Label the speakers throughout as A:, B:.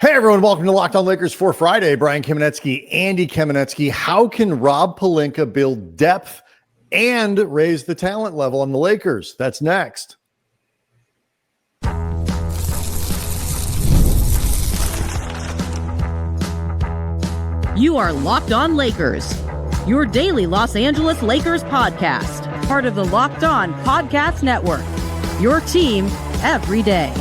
A: Hey everyone, welcome to Locked On Lakers for Friday. Brian Kamenetsky, Andy Kamenetsky. How can Rob Pelinka build depth and raise the talent level on the Lakers? That's next.
B: You are Locked On Lakers, your daily Los Angeles Lakers podcast, part of the Locked On Podcast Network, your team every day.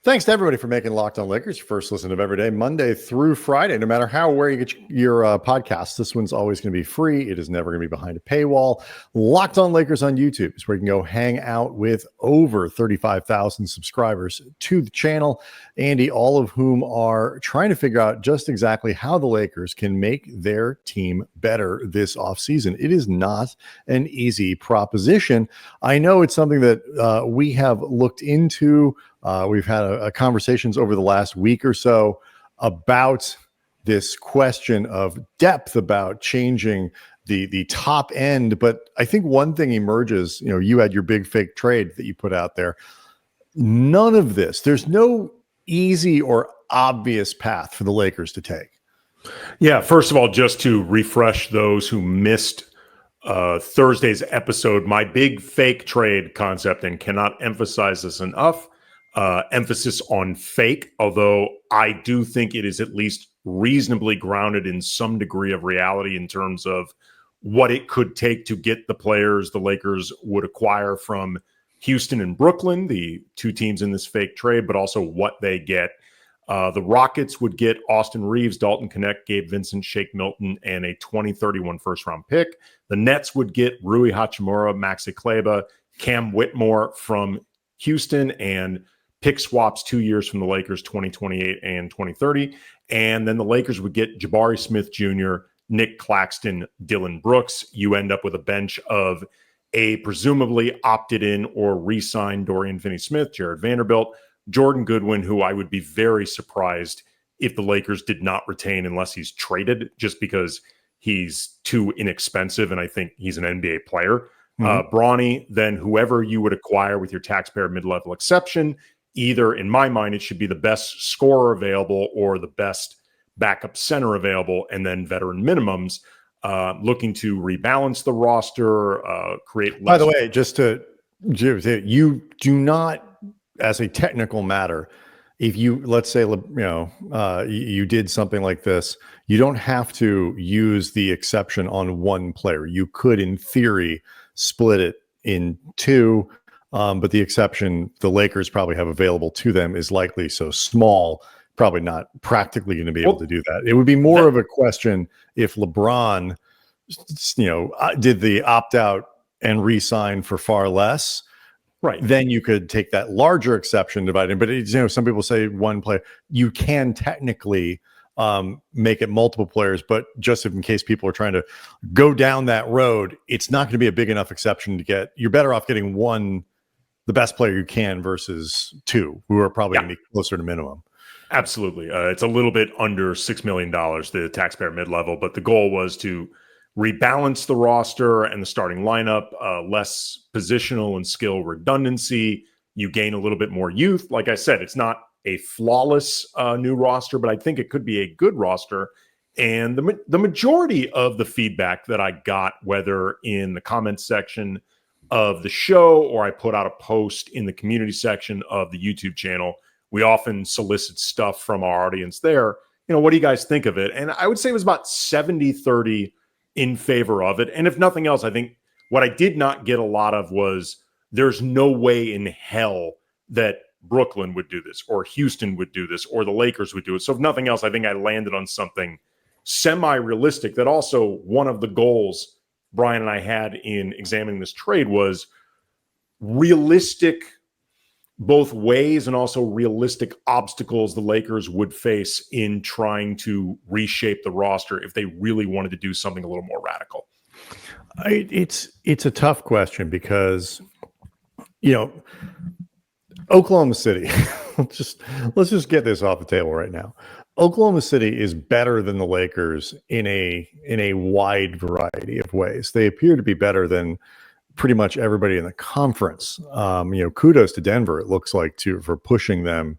A: Thanks to everybody for making Locked On Lakers your first listen of every day, Monday through Friday. No matter where you get your podcasts, this one's always going to be free. It is never going to be behind a paywall. Locked On Lakers on YouTube is where you can go hang out with over 35,000 subscribers to the channel. Andy, all of whom are trying to figure out just exactly how the Lakers can make their team better this offseason. It is not an easy proposition. I know it's something that we have looked into. We've had conversations over the last week or so about this question of depth, about changing the top end. But I think one thing emerges, you had your big fake trade that you put out there. None of this, there's no easy or obvious path for the Lakers to take.
C: Yeah, first of all, just to refresh those who missed Thursday's episode, my big fake trade concept, and cannot emphasize this enough, emphasis on fake, although I do think it is at least reasonably grounded in some degree of reality in terms of what it could take to get the players the Lakers would acquire from Houston and Brooklyn, the two teams in this fake trade, but also what they get. The Rockets would get Austin Reeves, Dalton Knecht, Gabe Vincent, Shake Milton, and a 2031 first-round pick. The Nets would get Rui Hachimura, Maxi Kleber, Cam Whitmore from Houston, and pick swaps 2 years from the Lakers, 2028 and 2030. And then the Lakers would get Jabari Smith Jr., Nick Claxton, Dylan Brooks. You end up with a bench of a presumably opted in or re-signed Dorian Finney-Smith, Jared Vanderbilt, Jordan Goodwin, who I would be very surprised if the Lakers did not retain unless he's traded, just because he's too inexpensive and I think he's an NBA player. Bronny, then whoever you would acquire with your taxpayer mid-level exception. Either, in my mind, it should be the best scorer available or the best backup center available, and then veteran minimums, looking to rebalance the roster, create less.
A: By the way, just to you do not, as a technical matter, if you, let's say, you did something like this, you don't have to use the exception on one player. You could, in theory, split it in two. But the exception the Lakers probably have available to them is likely so small, probably not practically going to be able to do that. It would be more of a question if LeBron, did the opt-out and re-sign for far less.
C: Right.
A: Then you could take that larger exception, divide it. But some people say one player. You can technically make it multiple players, but just in case people are trying to go down that road, it's not going to be a big enough exception to get. You're better off getting one, the best player you can, versus two, who are probably going to be closer to minimum.
C: Absolutely. It's a little bit under $6 million, the taxpayer mid-level, but the goal was to rebalance the roster and the starting lineup, less positional and skill redundancy. You gain a little bit more youth. Like I said, it's not a flawless new roster, but I think it could be a good roster. And the majority of the feedback that I got, whether in the comments section of the show or I put out a post in the community section of the YouTube channel, we often solicit stuff from our audience there. What do you guys think of it? And I would say it was about 70-30 in favor of it. And if nothing else, I think what I did not get a lot of was there's no way in hell that Brooklyn would do this or Houston would do this or the Lakers would do it. So if nothing else, I think I landed on something semi-realistic. That also, one of the goals Brian and I had in examining this trade was realistic both ways and also realistic obstacles the Lakers would face in trying to reshape the roster if they really wanted to do something a little more radical.
A: It's a tough question because, Oklahoma City, let's just get this off the table right now. Oklahoma City is better than the Lakers in a wide variety of ways. They appear to be better than pretty much everybody in the conference. Kudos to Denver, it looks like, for pushing them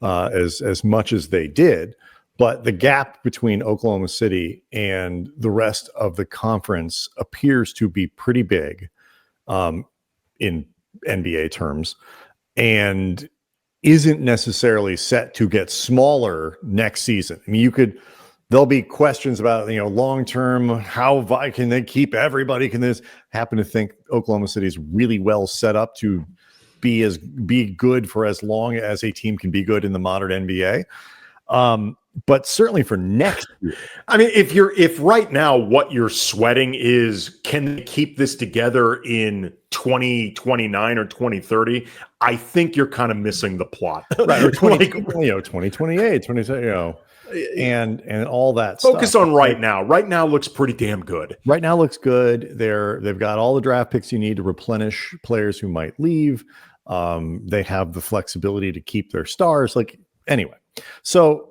A: as much as they did. But the gap between Oklahoma City and the rest of the conference appears to be pretty big in NBA terms, and isn't necessarily set to get smaller next season. I mean, there'll be questions about, long term, how can they keep everybody? Can this happen to think Oklahoma City is really well set up to be good for as long as a team can be good in the modern NBA? But certainly for next year.
C: I mean, if right now what you're sweating is, can they keep this together in 2029 or 2030? I think you're kind of missing the plot.
A: Right. Or 2028, 2030, and all that
C: Focus
A: stuff.
C: on right now. Right now looks pretty damn good.
A: Right now looks good. They've got all the draft picks you need to replenish players who might leave. They have the flexibility to keep their stars. Anyway, so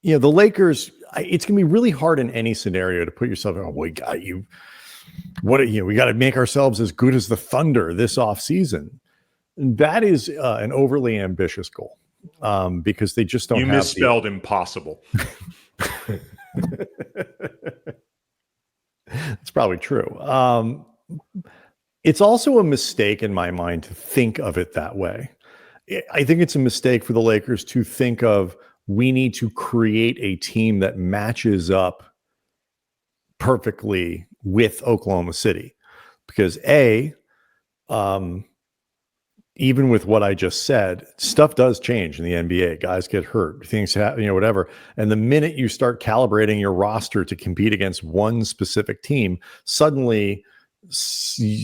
A: the Lakers, it's going to be really hard in any scenario to put yourself, we got to make ourselves as good as the Thunder this offseason. That is an overly ambitious goal because they just don't have.
C: You misspelled impossible.
A: It's probably true. It's also a mistake in my mind to think of it that way. I think it's a mistake for the Lakers to think of, we need to create a team that matches up perfectly with Oklahoma City, because even with what I just said, stuff does change in the NBA. Guys get hurt, things happen, whatever. And the minute you start calibrating your roster to compete against one specific team, suddenly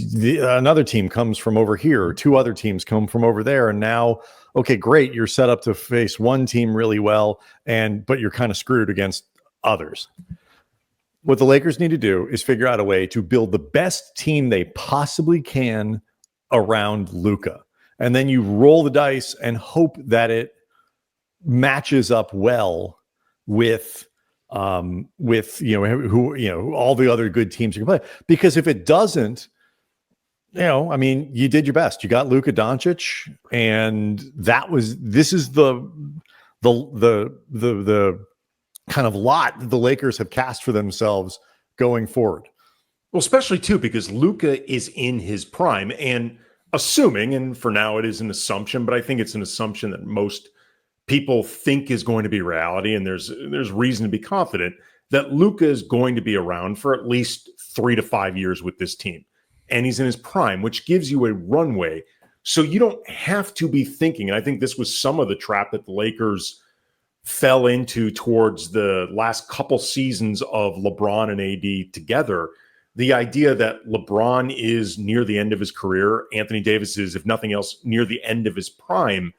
A: another team comes from over here, or two other teams come from over there, and now, okay, great, you're set up to face one team really well, but you're kind of screwed against others. What the Lakers need to do is figure out a way to build the best team they possibly can around Luka, and then you roll the dice and hope that it matches up well with all the other good teams you can play. Because if it doesn't, you did your best. You got Luka Doncic, and this is the kind of lot that the Lakers have cast for themselves going forward.
C: Well, especially too, because Luka is in his prime, and assuming, and for now it is an assumption, but I think it's an assumption that most people think is going to be reality, and there's reason to be confident that Luka is going to be around for at least 3 to 5 years with this team. And he's in his prime, which gives you a runway. So you don't have to be thinking, and I think this was some of the trap that the Lakers fell into towards the last couple seasons of LeBron and AD together. The idea that LeBron is near the end of his career, Anthony Davis is, if nothing else, near the end of his prime.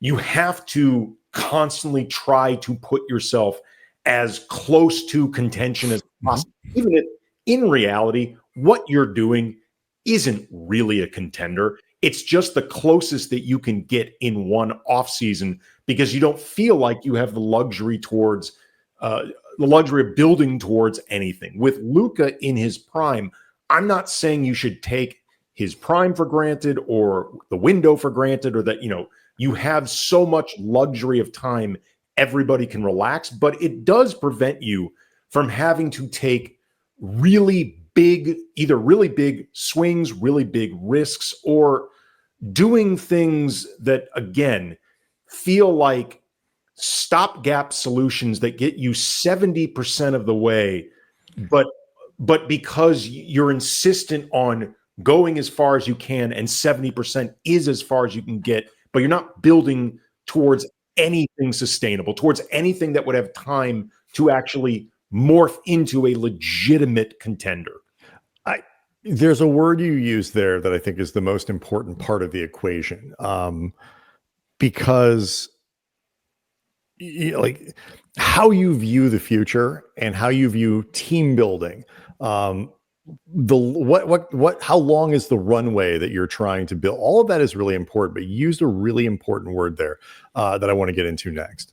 C: You have to constantly try to put yourself as close to contention as possible. Even if in reality, what you're doing isn't really a contender. It's just the closest that you can get in one offseason, because you don't feel like you have the luxury of building towards anything. With Luka in his prime, I'm not saying you should take his prime for granted or the window for granted, or that, you have so much luxury of time, everybody can relax, but it does prevent you from having to take either really big swings, really big risks, or doing things that, again, feel like stopgap solutions that get you 70% of the way, but because you're insistent on going as far as you can, and 70% is as far as you can get, but you're not building towards anything sustainable, towards anything that would have time to actually morph into a legitimate contender.
A: There's a word you use there that I think is the most important part of the equation, because how you view the future and how you view team building, how long is the runway that you're trying to build? All of that is really important, but you used a really important word there that I want to get into next.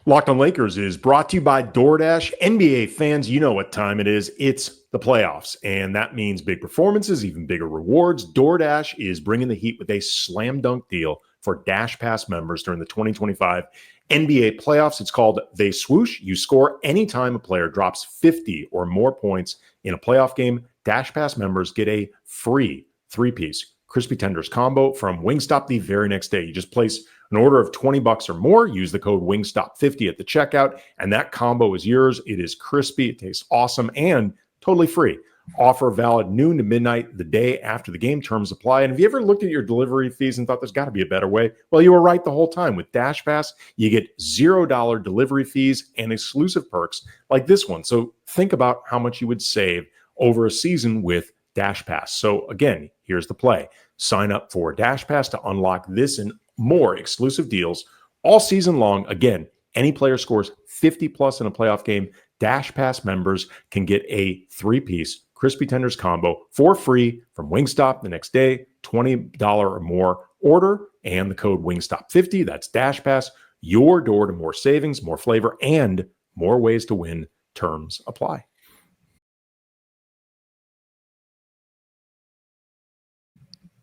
A: Locked on Lakers is brought to you by DoorDash. NBA fans, you know what time it is. It's
C: the playoffs, and that means big performances, even bigger rewards. DoorDash is bringing the heat with a slam dunk deal for Dash Pass members during the 2025 NBA playoffs. It's called They Swoosh. You score anytime a player drops 50 or more points in a playoff game. Dash Pass members get a free 3-piece crispy tenders combo from Wingstop the very next day. You just place an order of $20 or more, use the code Wingstop50 at the checkout, and that combo is yours. It is crispy, it tastes awesome, and totally free. Offer valid noon to midnight the day after the game. Terms apply. And have you ever looked at your delivery fees and thought there's got to be a better way? Well, you were right the whole time. With Dash Pass, you get $0 delivery fees and exclusive perks like this one. So think about how much you would save over a season with Dash Pass. So again, here's the play. Sign up for Dash Pass to unlock this and more exclusive deals all season long. Again, any player scores 50 plus in a playoff game, Dash Pass members can get a 3-piece crispy tenders combo for free from Wingstop the next day. $20 or more order and the code Wingstop50. That's Dash Pass, your door to more savings, more flavor, and more ways to win. Terms apply.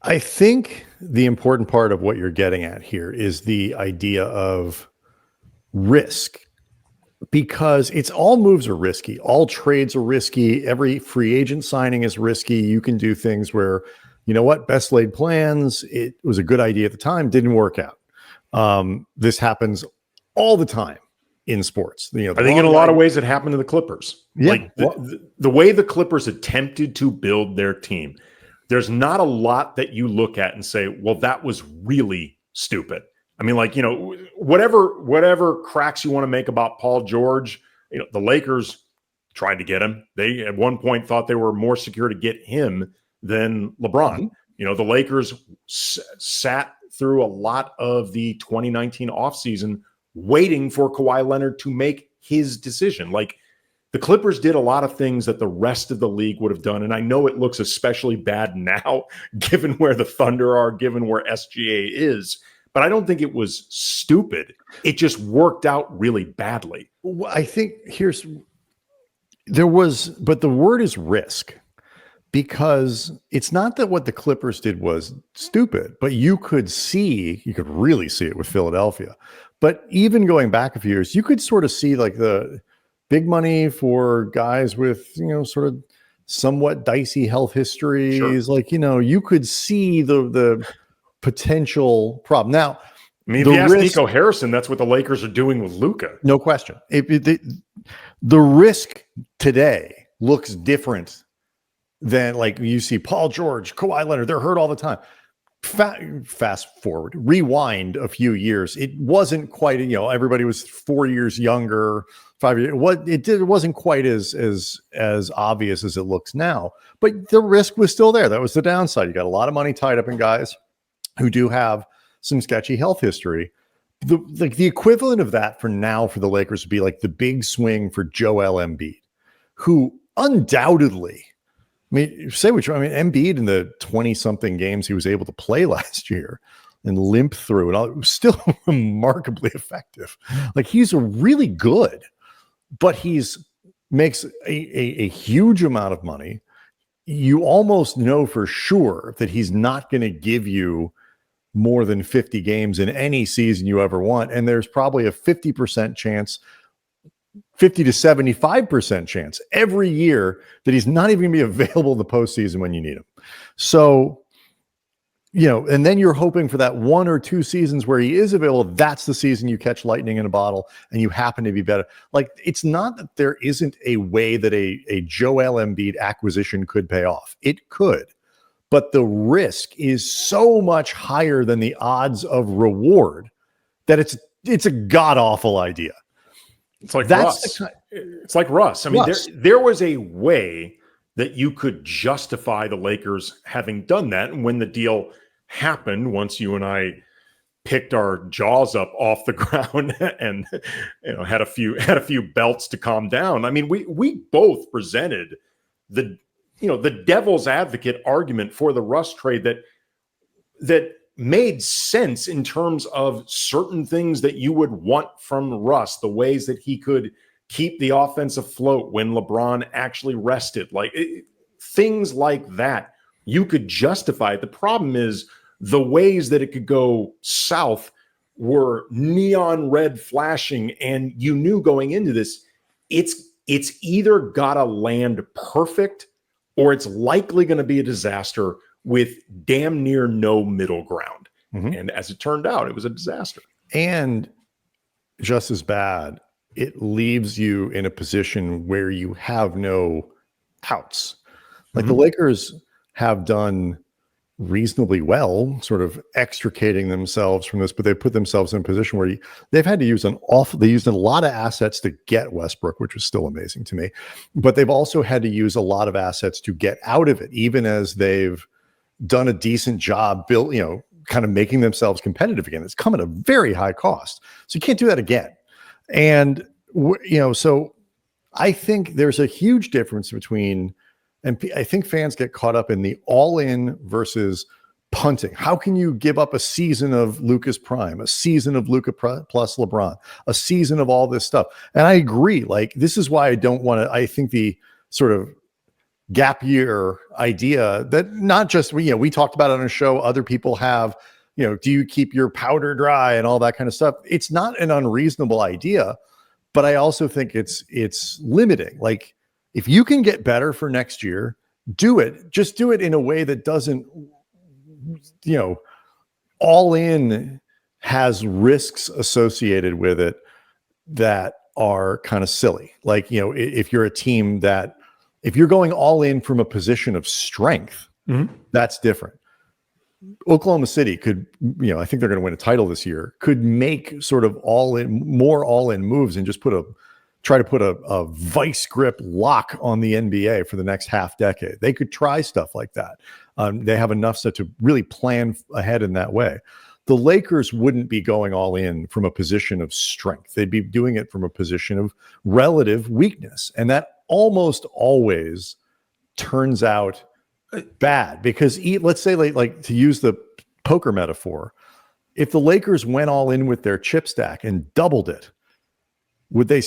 A: I think the important part of what you're getting at here is the idea of risk, because it's all moves are risky. All trades are risky. Every free agent signing is risky. You can do things where, you know what, best laid plans. It was a good idea at the time, didn't work out. This happens all the time in sports. You know,
C: I think in a lot of ways it happened to the Clippers.
A: Yeah.
C: Like the way the Clippers attempted to build their team, there's not a lot that you look at and say, well, that was really stupid. I mean, like, you know, whatever cracks you want to make about Paul George, you know, the Lakers tried to get him. They at one point thought they were more secure to get him than LeBron. Mm-hmm. You know, the Lakers sat through a lot of the 2019 offseason waiting for Kawhi Leonard to make his decision. Like, the Clippers did a lot of things that the rest of the league would have done. And I know it looks especially bad now, given where the Thunder are, given where SGA is. But I don't think it was stupid. It just worked out really badly.
A: Well, I think the word is risk, because it's not that what the Clippers did was stupid, but you could really see it with Philadelphia. But even going back a few years, you could sort of see like the big money for guys with, you know, sort of somewhat dicey health histories. Sure. Like, you know, you could see the potential problem. Now,
C: I mean, if you ask Nico Harrison, that's what the Lakers are doing with Luka.
A: No question. The risk today looks different than, like, you see Paul George, Kawhi Leonard, they're hurt all the time. Fast forward, rewind a few years. It wasn't quite, you know, everybody was 4 years younger, 5 years. It wasn't quite as obvious as it looks now, but the risk was still there. That was the downside. You got a lot of money tied up in guys who do have some sketchy health history. The equivalent of that for now for the Lakers would be like the big swing for Joel Embiid, who undoubtedly, I mean, say what you, I mean, Embiid in the 20-something games he was able to play last year and limp through it all, it was still remarkably effective. Like, he's really good, but makes a huge amount of money. You almost know for sure that he's not going to give you more than 50 games in any season you ever want. And there's probably a 50% chance, 50 to 75% chance every year that he's not even going to be available in the postseason when you need him. So, you know, and then you're hoping for that 1 or 2 seasons where he is available. That's the season you catch lightning in a bottle and you happen to be better. Like, it's not that there isn't a way that a Joel Embiid acquisition could pay off. It could, but the risk is so much higher than the odds of reward that it's a god-awful idea.
C: It's like Russ. It's like Russ. I mean, there was a way that you could justify the Lakers having done that. And when the deal happened, once you and I picked our jaws up off the ground and, you know, had a few belts to calm down. I mean, we both presented the devil's advocate argument for the Russ trade that made sense in terms of certain things that you would want from Russ, the ways that he could keep the offense afloat when LeBron actually rested. Things like that, you could justify it. The problem is the ways that it could go south were neon red flashing, and you knew going into this, it's either gotta land perfect or it's likely going to be a disaster with damn near no middle ground. And as it turned out, it was a disaster.
A: And just as bad, it leaves you in a position where you have no outs. Like the Lakers have done reasonably well, sort of extricating themselves from this, but they put themselves in a position where they've had to use they used a lot of assets to get Westbrook, which was still amazing to me, but they've also had to use a lot of assets to get out of it, even as they've done a decent job kind of making themselves competitive again. It's come at a very high cost. So you can't do that again. And, so I think there's a huge difference between, and I think fans get caught up in the all-in versus punting. How can you give up a season of Luka's prime, a season of Luka plus LeBron, a season of all this stuff? And I agree. This is why I don't want to, I think the sort of gap year idea that not just we talked about it on a show, other people have, do you keep your powder dry and all that kind of stuff? It's not an unreasonable idea, but I also think it's limiting. If you can get better for next year, do it. Just do it in a way that doesn't, all in has risks associated with it that are kind of silly. If you're a team that, if you're going all in from a position of strength, that's different. Oklahoma City could, I think they're going to win a title this year, could make sort of more all in moves and just try to put a vice grip lock on the NBA for the next half decade. They could try stuff like that. They have enough to really plan ahead in that way. The Lakers wouldn't be going all in from a position of strength. They'd be doing it from a position of relative weakness. And that almost always turns out bad because let's say to use the poker metaphor, if the Lakers went all in with their chip stack and doubled it, would they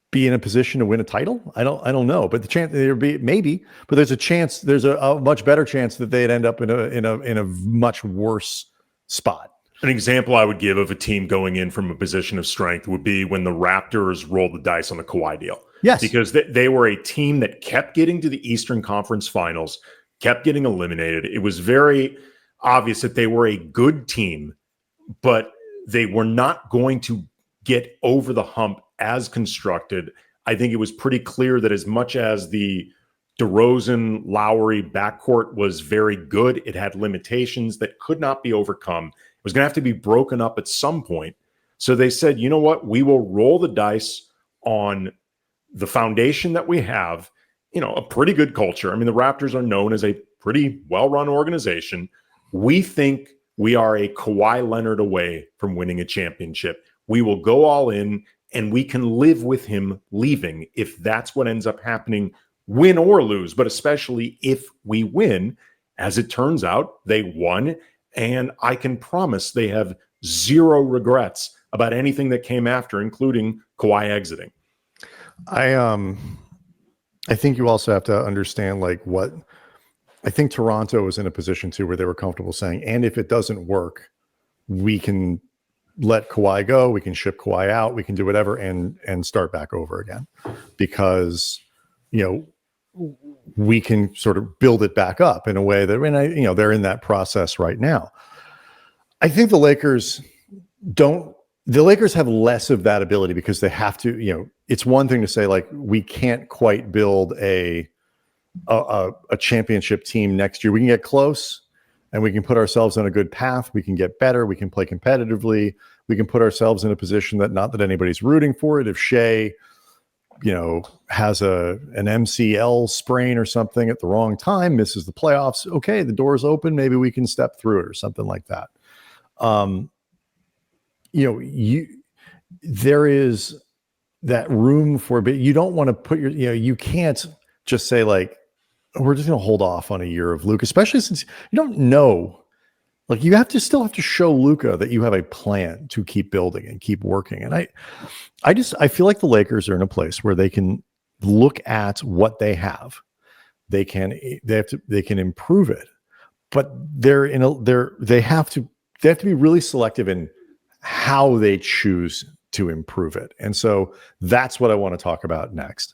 A: be in a position to win a title? I don't know, but the chance there'd be maybe, but there's a much better chance that they'd end up in a much worse spot.
C: An example I would give of a team going in from a position of strength would be when the Raptors rolled the dice on the Kawhi deal.
A: Yes.
C: Because they were a team that kept getting to the Eastern Conference Finals, kept getting eliminated. It was very obvious that they were a good team, but they were not going to get over the hump as constructed. I think it was pretty clear that as much as the DeRozan Lowry backcourt was very good, it had limitations that could not be overcome. It was going to have to be broken up at some point. So they said, you know what? We will roll the dice on the foundation that we have, a pretty good culture. I mean, the Raptors are known as a pretty well-run organization. We think we are a Kawhi Leonard away from winning a championship. We will go all in, and we can live with him leaving if that's what ends up happening, win or lose, but especially if we win. As it turns out, they won, and I can promise they have zero regrets about anything that came after, including Kawhi exiting.
A: I think you also have to understand what I think Toronto was in a position too where they were comfortable saying, and if it doesn't work, we can let Kawhi go, we can ship Kawhi out, we can do whatever and start back over again because we can sort of build it back up in a way that they're in that process right now. I think the Lakers have less of that ability because they have to, it's one thing to say we can't quite build a championship team next year. We can get close and we can put ourselves on a good path. We can get better. We can play competitively. We can put ourselves in a position that not that anybody's rooting for it. If Shea, has an MCL sprain or something at the wrong time, misses the playoffs. Okay. The door's open. Maybe we can step through it or something like that. There is that room for, but you don't want to put you can't just say we're just going to hold off on a year of Luke, especially since you don't know Like you still have to show Luka that you have a plan to keep building and keep working. And I feel like the Lakers are in a place where they can look at what they have. They can improve it, but they have to be really selective in how they choose to improve it. And so that's what I want to talk about next.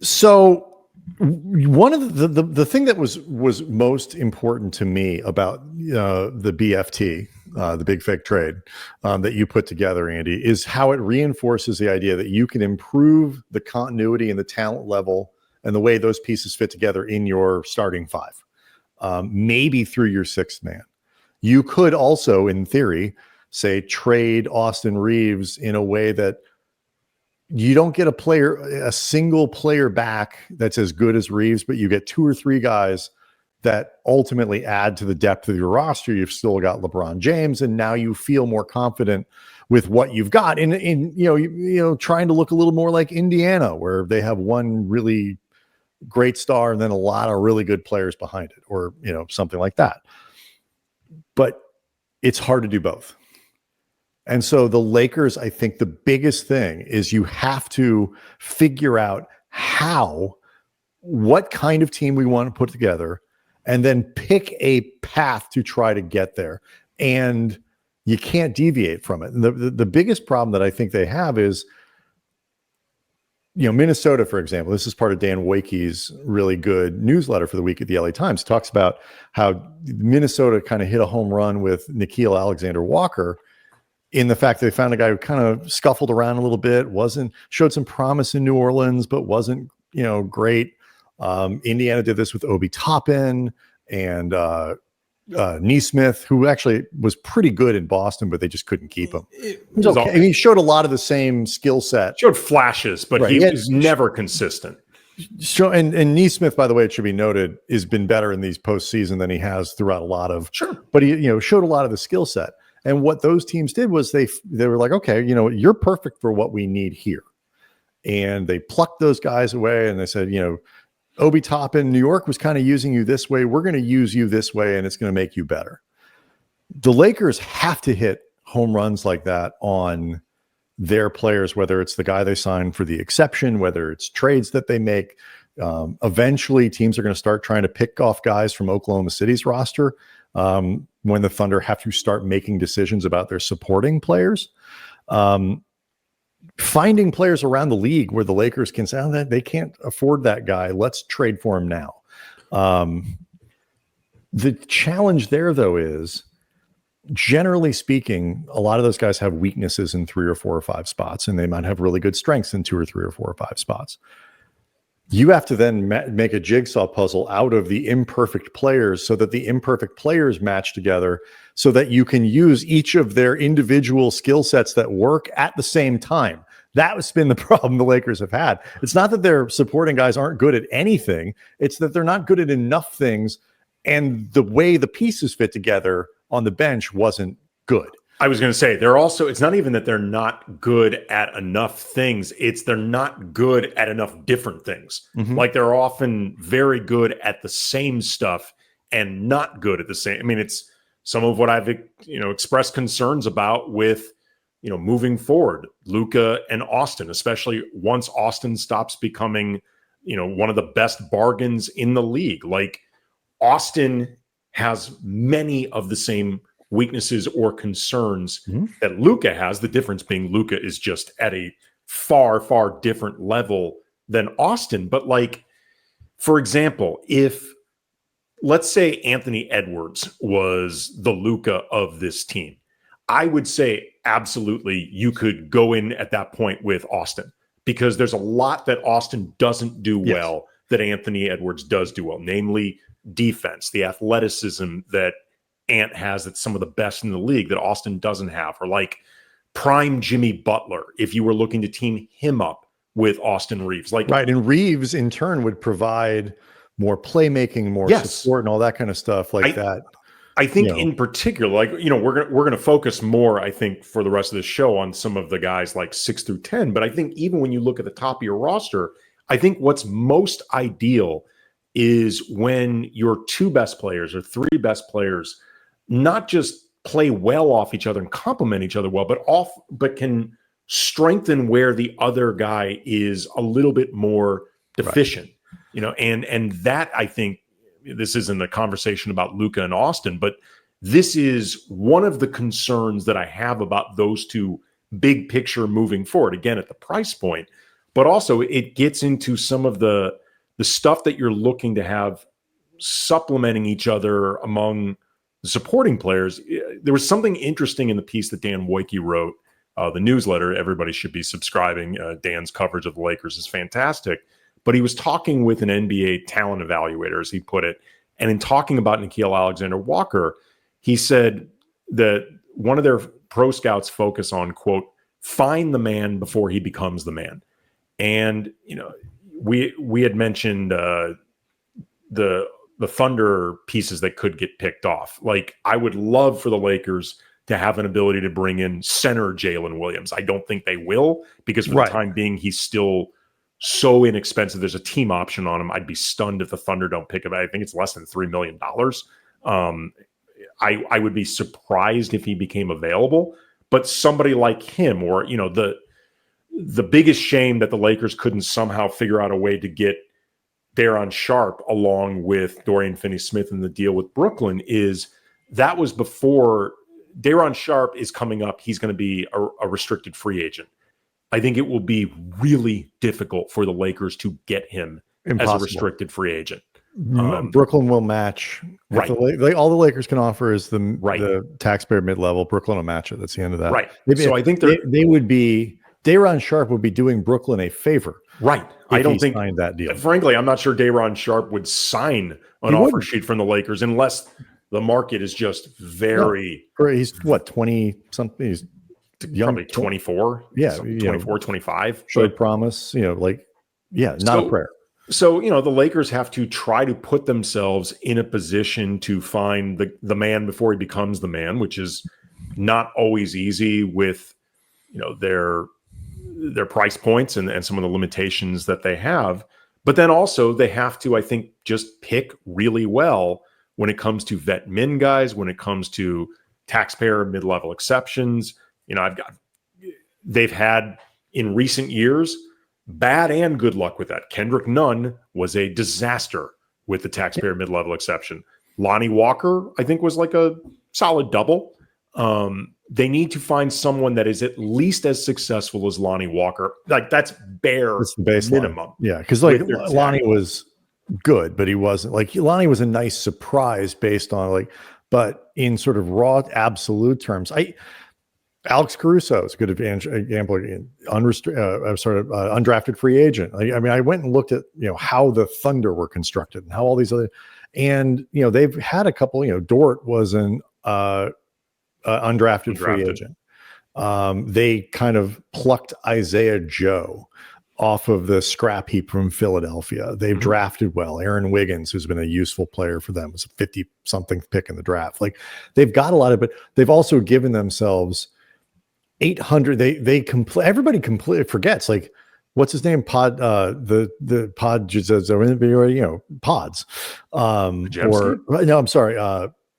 A: So one of the thing that was most important to me about the BFT, the big fake trade that you put together, Andy, is how it reinforces the idea that you can improve the continuity and the talent level and the way those pieces fit together in your starting five, maybe through your sixth man. You could also, in theory, say trade Austin Reeves in a way that you don't get a single player back that's as good as Reeves, but you get two or three guys that ultimately add to the depth of your roster. You've still got LeBron James, and now you feel more confident with what you've got in trying to look a little more like Indiana, where they have one really great star and then a lot of really good players behind it, or something like that. But it's hard to do both. And so the Lakers, I think the biggest thing is you have to figure out what kind of team we want to put together, and then pick a path to try to get there. And you can't deviate from it. And the biggest problem that I think they have is, Minnesota, for example. This is part of Dan Wakey's really good newsletter for the week at the LA Times. It talks about how Minnesota kind of hit a home run with Nickeil Alexander-Walker, in the fact that they found a guy who kind of scuffled around a little bit, showed some promise in New Orleans, but wasn't, great. Indiana did this with Obi Toppin and Neesmith, who actually was pretty good in Boston, but they just couldn't keep him. He showed a lot of the same skill set.
C: Showed flashes, but he was never consistent.
A: And Neesmith, by the way, it should be noted, has been better in these postseason than he has throughout a lot of.
C: Sure.
A: But he, showed a lot of the skill set. And what those teams did was they were like, okay, you're perfect for what we need here. And they plucked those guys away and they said, Obi Toppin, New York was kind of using you this way. We're going to use you this way, and it's going to make you better. The Lakers have to hit home runs like that on their players, whether it's the guy they signed for the exception, whether it's trades that they make. Eventually, teams are going to start trying to pick off guys from Oklahoma City's roster when the Thunder have to start making decisions about their supporting players. Finding players around the league where the Lakers can say, that they can't afford that guy, let's trade for him now. The challenge there, though, is generally speaking, a lot of those guys have weaknesses in 3 or 4 or 5 spots, and they might have really good strengths in 2 or 3 or 4 or 5 spots. You have to then make a jigsaw puzzle out of the imperfect players so that the imperfect players match together so that you can use each of their individual skill sets that work at the same time. That's been the problem the Lakers have had. It's not that their supporting guys aren't good at anything. It's that they're not good at enough things. And the way the pieces fit together on the bench wasn't good.
C: I was going to say, it's not even that they're not good at enough things. It's they're not good at enough different things. Mm-hmm. Like they're often very good at the same stuff and not good at the same. I mean, it's some of what I've, expressed concerns about with, moving forward, Luka and Austin, especially once Austin stops becoming, one of the best bargains in the league. Like Austin has many of the same weaknesses or concerns that Luka has. The difference being Luka is just at a far, far different level than Austin. But like, for example, if let's say Anthony Edwards was the Luka of this team, I would say absolutely you could go in at that point with Austin, because there's a lot that Austin doesn't do well that Anthony Edwards does do well, namely defense, the athleticism that Ant has that's some of the best in the league that Austin doesn't have, or like prime Jimmy Butler, if you were looking to team him up with Austin Reeves.
A: Right. And Reeves in turn would provide more playmaking, more support and all that kind of stuff that.
C: I think in particular, we're going to focus more, I think, for the rest of the show on some of the guys like 6 through 10. But I think even when you look at the top of your roster, I think what's most ideal is when your two best players or three best players not just play well off each other and complement each other well, but can strengthen where the other guy is a little bit more deficient. Right. And that, I think, this isn't a conversation about Luka and Austin, but this is one of the concerns that I have about those two big picture moving forward, again, at the price point, but also it gets into some of the stuff that you're looking to have supplementing each other among the supporting players. There was something interesting in the piece that Dan Wojcicki wrote, the newsletter. Everybody should be subscribing. Dan's coverage of the Lakers is fantastic. But he was talking with an NBA talent evaluator, as he put it. And in talking about Nickeil Alexander-Walker, he said that one of their pro scouts focus on, quote, find the man before he becomes the man. And, we had mentioned the Thunder pieces that could get picked off. Like, I would love for the Lakers to have an ability to bring in center Jalen Williams. I don't think they will, because for the time being, he's still so inexpensive. There's a team option on him. I'd be stunned if the Thunder don't pick him. I think it's less than $3 million. I would be surprised if he became available, but somebody like him, or, the biggest shame that the Lakers couldn't somehow figure out a way to get Daron Sharp along with Dorian Finney-Smith in the deal with Brooklyn is that was before Daron Sharp is coming up. He's going to be a restricted free agent. I think it will be really difficult for the Lakers to get him as a restricted free agent.
A: Brooklyn will match.
C: Right.
A: All the Lakers can offer is the taxpayer mid-level. Brooklyn will match it. That's the end of that.
C: Right. So I think
A: they would be, Daron Sharp would be doing Brooklyn a favor.
C: Right. I don't think
A: signed that deal.
C: Frankly, I'm not sure Daron Sharp would sign an offer sheet from the Lakers unless the market is just very.
A: No. He's what, 20 something? He's young,
C: probably 24.
A: Yeah.
C: 24, 25.
A: Showed promise, not a prayer.
C: So, the Lakers have to try to put themselves in a position to find the man before he becomes the man, which is not always easy with, their price points and some of the limitations that they have. But then also they have to, I think, just pick really well when it comes to vet min guys, when it comes to taxpayer mid-level exceptions. They've had in recent years bad and good luck with that. Kendrick Nunn was a disaster with the taxpayer mid-level exception. Lonnie Walker, I think, was like a solid double. They need to find someone that is at least as successful as Lonnie Walker. Like, that's bare minimum.
A: Yeah, because Lonnie was good, but he wasn't Lonnie was a nice surprise based on but in sort of raw absolute terms, Alex Caruso is a good example. Undrafted free agent. I went and looked at how the Thunder were constructed and how all these other, and they've had a couple. Dort was an undrafted free agent. They kind of plucked Isaiah Joe off of the scrap heap from Philadelphia. They've drafted well. Aaron Wiggins, who's been a useful player for them, was a 50-something pick in the draft. They've got a lot of, but they've also given themselves 800. Everybody completely forgets. What's his name? Pods. I'm sorry.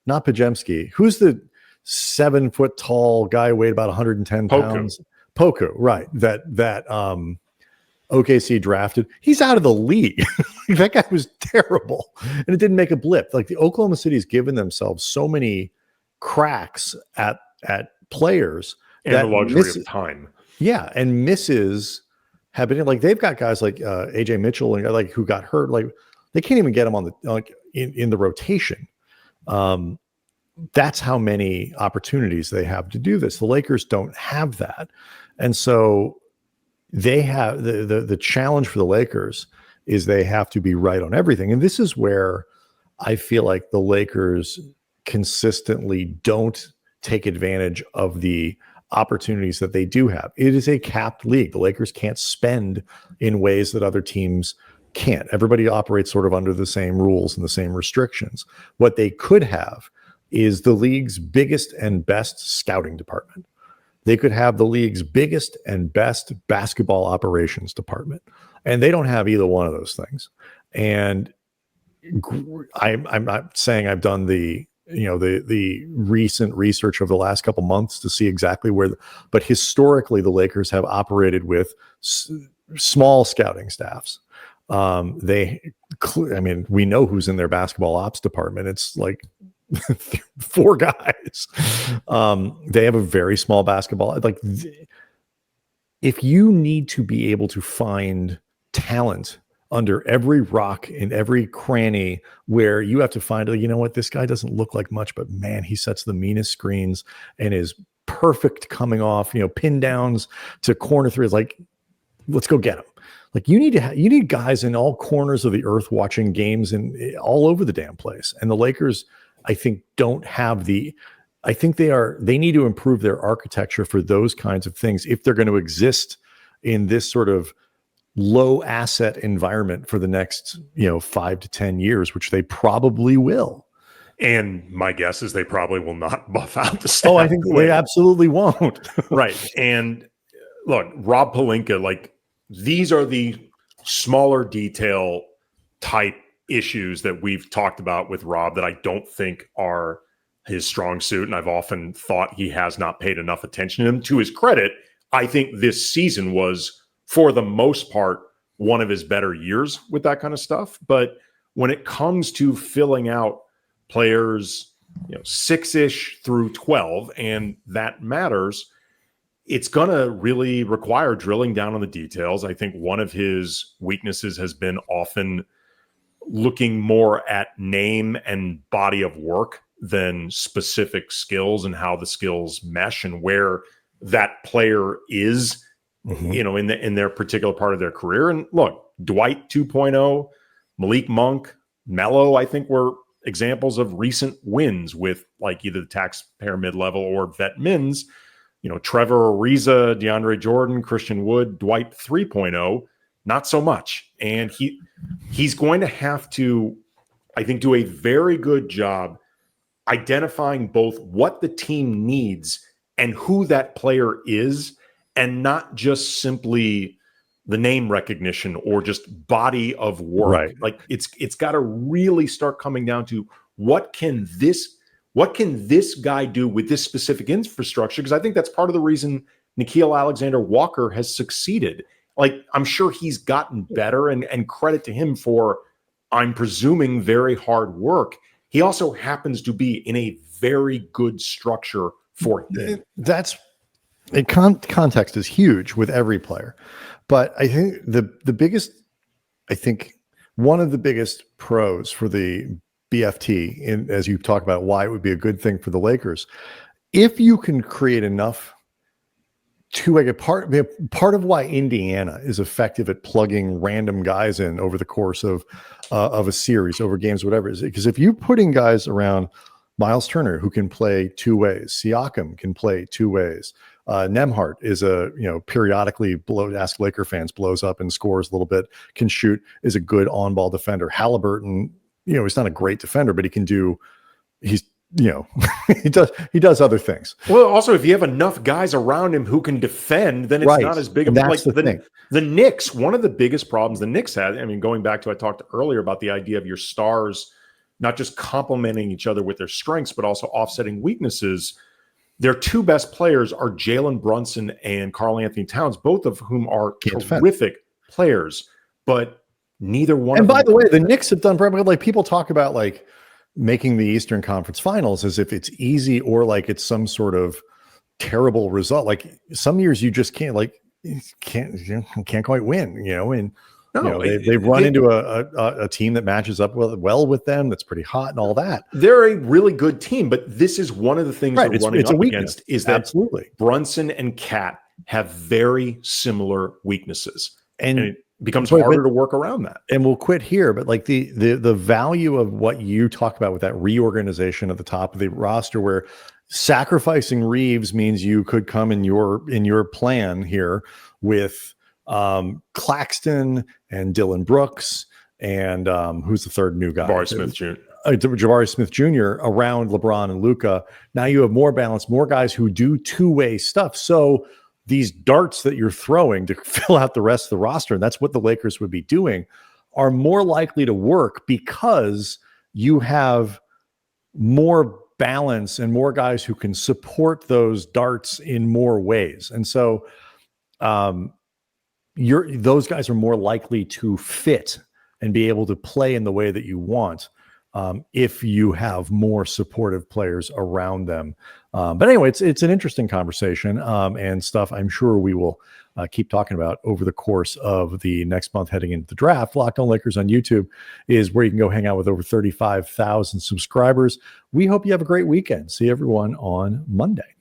A: Not Pajemski. Who's the 7 foot tall guy, weighed about 110 pounds? Poku, right. That OKC drafted. He's out of the league. That guy was terrible. And it didn't make a blip. The Oklahoma City's given themselves so many cracks at players.
C: And the luxury of time.
A: Yeah. And misses have been they've got guys like AJ Mitchell and who got hurt. They can't even get him on the in the rotation. That's how many opportunities they have to do this. The Lakers don't have that. And so they have the challenge for the Lakers is they have to be right on everything. And this is where I feel like the Lakers consistently don't take advantage of the opportunities that they do have. It is a capped league. The Lakers can't spend in ways that other teams can't. Everybody operates sort of under the same rules and the same restrictions. What they could have is the league's biggest and best scouting department. they could have the league's biggest and best basketball operations department. And they don't have either one of those things. And I'm not saying I've done the recent research over the last couple months to see exactly but historically the Lakers have operated with small scouting staffs. We know who's in their basketball ops department. It's like 4 guys. They have a very small basketball. If you need to be able to find talent under every rock in every cranny, where you have to find, you know what, this guy doesn't look like much, but man, he sets the meanest screens and is perfect coming off, pin downs to corner threes. Like, let's go get him. Like, you need guys in all corners of the earth watching games and all over the damn place. And the Lakers, I think, don't have I think they need to improve their architecture for those kinds of things if they're going to exist in this sort of low asset environment for the next 5 to 10 years, which they probably will.
C: And my guess is they probably will not buff out the staff.
A: Oh, I think they absolutely won't.
C: Right. And look, Rob Pelinka, these are the smaller detail type issues that we've talked about with Rob that I don't think are his strong suit. And I've often thought he has not paid enough attention to them. To his credit, I think this season was, for the most part, one of his better years with that kind of stuff. But when it comes to filling out players, 6-ish through 12, and that matters, it's going to really require drilling down on the details. I think one of his weaknesses has been often looking more at name and body of work than specific skills and how the skills mesh and where that player is, in their particular part of their career. And look, Dwight 2.0, Malik Monk, Melo, I think were examples of recent wins with either the taxpayer mid-level or vet mins. Trevor Ariza, DeAndre Jordan, Christian Wood, Dwight 3.0, not so much. And he's going to have to, I think, do a very good job identifying both what the team needs and who that player is, and not just simply the name recognition or just body of work.
A: Right.
C: It's got to really start coming down to what can this guy do with this specific infrastructure? Because I think that's part of the reason Nickeil Alexander-Walker has succeeded. I'm sure he's gotten better, and credit to him for, I'm presuming, very hard work. He also happens to be in a very good structure for him.
A: Context is huge with every player, but I think one of the biggest pros for the BFT, as you talk about why it would be a good thing for the Lakers, if you can create enough to part of why Indiana is effective at plugging random guys in over the course of a series, over games, whatever, is because if you're putting guys around Miles Turner who can play 2 ways, Siakam can play 2 ways. Nembhard is periodically ask Laker fans, blows up and scores a little bit, can shoot, is a good on-ball defender. Halliburton, he's not a great defender, but he does other things.
C: Well, also, if you have enough guys around him who can defend, then it's not as big of
A: thing.
C: The Knicks, one of the biggest problems the Knicks had, going back to, I talked earlier about the idea of your stars not just complementing each other with their strengths, but also offsetting weaknesses. Their 2 best players are Jalen Brunson and Karl Anthony Towns, both of whom are terrific players, but neither one.
A: And by the way, the Knicks have done probably, people talk about making the Eastern Conference Finals as if it's easy or it's some sort of terrible result. Some years you just can't quite win, and they've run into a team that matches up well with them, that's pretty hot and all that.
C: They're a really good team, but this is one of the things they're running up against is that
A: absolutely
C: Brunson and Cat have very similar weaknesses, and it becomes harder to work around that.
A: And we'll quit here, but the value of what you talk about with that reorganization at the top of the roster, where sacrificing Reeves means you could come in your plan here with Claxton and Dylan Brooks and who's the third new guy?
C: Bar Smith Jr.
A: Jabari Smith Jr. around LeBron and Luka. Now you have more balance, more guys who do two-way stuff. So these darts that you're throwing to fill out the rest of the roster, and that's what the Lakers would be doing, are more likely to work because you have more balance and more guys who can support those darts in more ways. And so those guys are more likely to fit and be able to play in the way that you want if you have more supportive players around them. But anyway, it's an interesting conversation and stuff I'm sure we will keep talking about over the course of the next month heading into the draft. Locked On Lakers on YouTube is where you can go hang out with over 35,000 subscribers. We hope you have a great weekend. See everyone on Monday.